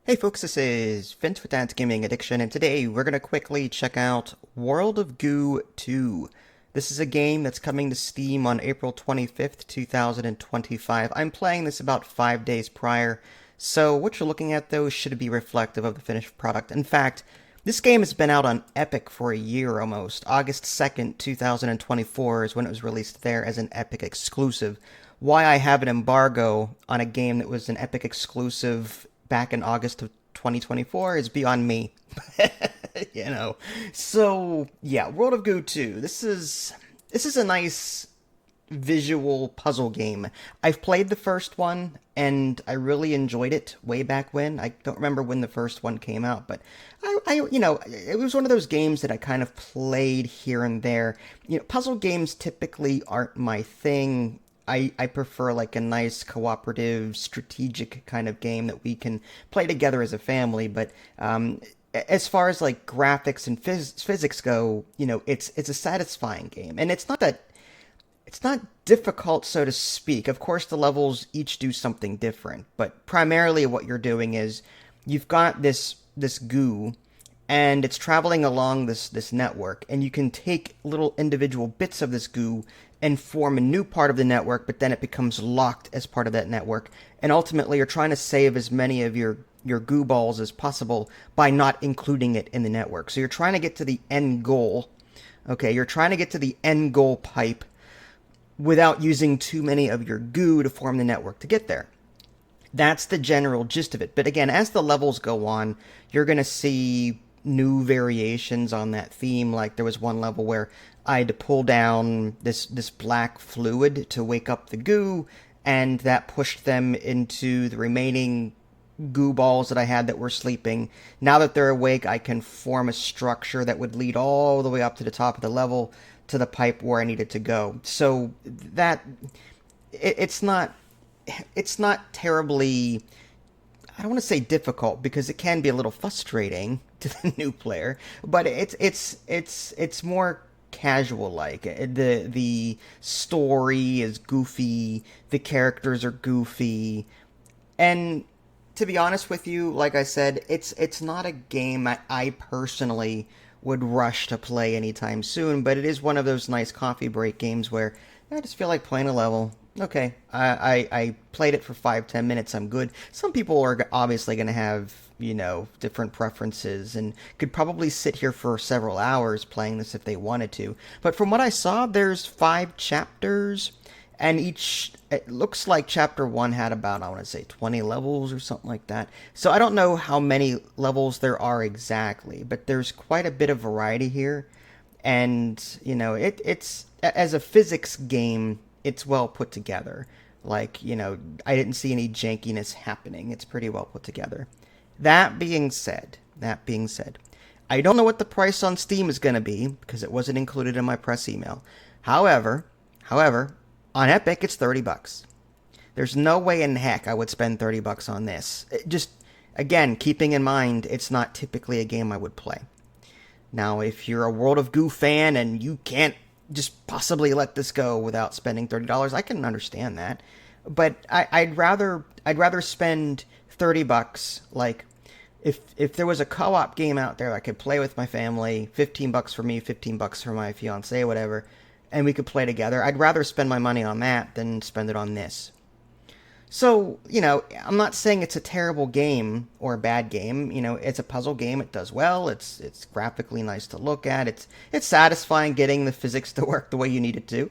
Hey folks, this is Vince with Dad's Gaming Addiction, and today we're going to quickly check out World of Goo 2. This is a game that's coming to Steam on April 25th, 2025. I'm playing this about 5 days prior, so what you're looking at though should be reflective of the finished product. In fact, this game has been out on Epic for a year almost. August 2nd, 2024 is when it was released there as an Epic exclusive. Why I have an embargo on a game that was an Epic exclusive back in August of 2024 is beyond me. you know. So, yeah, World of Goo 2. This is a nice visual puzzle game. I've played the first one and I really enjoyed it way back when. I don't remember when the first one came out, but it was one of those games that I kind of played here and there. Puzzle games typically aren't my thing. I prefer like a nice cooperative strategic kind of game that we can play together as a family. But as far as like graphics and physics go, it's a satisfying game, and it's not difficult, so to speak. Of course, the levels each do something different, but primarily what you're doing is you've got this goo, and it's traveling along this network, and you can take little individual bits of this goo and form a new part of the network, but then it becomes locked as part of that network. And ultimately, you're trying to save as many of your goo balls as possible by not including it in the network. So you're trying to get to the end goal. Okay, you're trying to get to the end goal pipe without using too many of your goo to form the network to get there. That's the general gist of it. But again, as the levels go on, you're going to see new variations on that theme. Like there was one level where I had to pull down this black fluid to wake up the goo, and that pushed them into the remaining goo balls that I had that were sleeping. Now that they're awake, I can form a structure that would lead all the way up to the top of the level to the pipe where I needed to go. So that it's not terribly, I don't want to say difficult, because it can be a little frustrating to the new player, but it's more casual. Like the story is goofy, the characters are goofy, and to be honest with you, like I said, it's not a game I personally would rush to play anytime soon, but it is one of those nice coffee break games where I just feel like playing a level. Okay, I played it for 5-10 minutes, I'm good. Some people are obviously going to have, different preferences and could probably sit here for several hours playing this if they wanted to. But from what I saw, there's 5 chapters, and it looks like chapter 1 had about, I want to say, 20 levels or something like that. So I don't know how many levels there are exactly, but there's quite a bit of variety here. And, it's, as a physics game, it's well put together. Like, I didn't see any jankiness happening. It's pretty well put together. That being said, I don't know what the price on Steam is going to be because it wasn't included in my press email. However, on Epic it's $30. There's no way in heck I would spend $30 on this. Just again, keeping in mind it's not typically a game I would play. Now, if you're a World of Goo fan and you can't just possibly let this go without spending $30, I can understand that. But I'd rather spend $30. Like if there was a co-op game out there I could play with my family, $15 for me, $15 for my fiance, whatever, and we could play together, I'd rather spend my money on that than spend it on this. So, I'm not saying it's a terrible game or a bad game. It's a puzzle game. It does well. It's graphically nice to look at. It's satisfying getting the physics to work the way you need it to.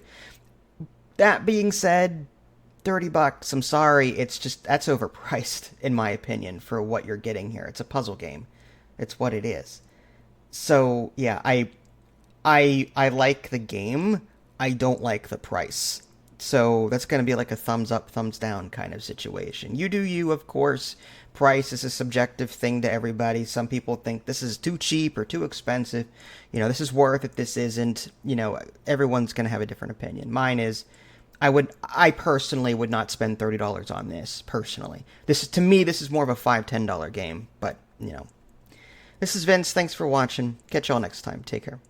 That being said, $30, I'm sorry, that's overpriced in my opinion for what you're getting here. It's a puzzle game. It's what it is. So, yeah, I like the game. I don't like the price. So that's going to be like a thumbs up, thumbs down kind of situation. You do you, of course. Price is a subjective thing to everybody. Some people think this is too cheap or too expensive. This is worth it, this isn't. Everyone's going to have a different opinion. Mine is, I personally would not spend $30 on this, personally. To me, this is more of a $5-10 game. But, this is Vince. Thanks for watching. Catch y'all next time. Take care.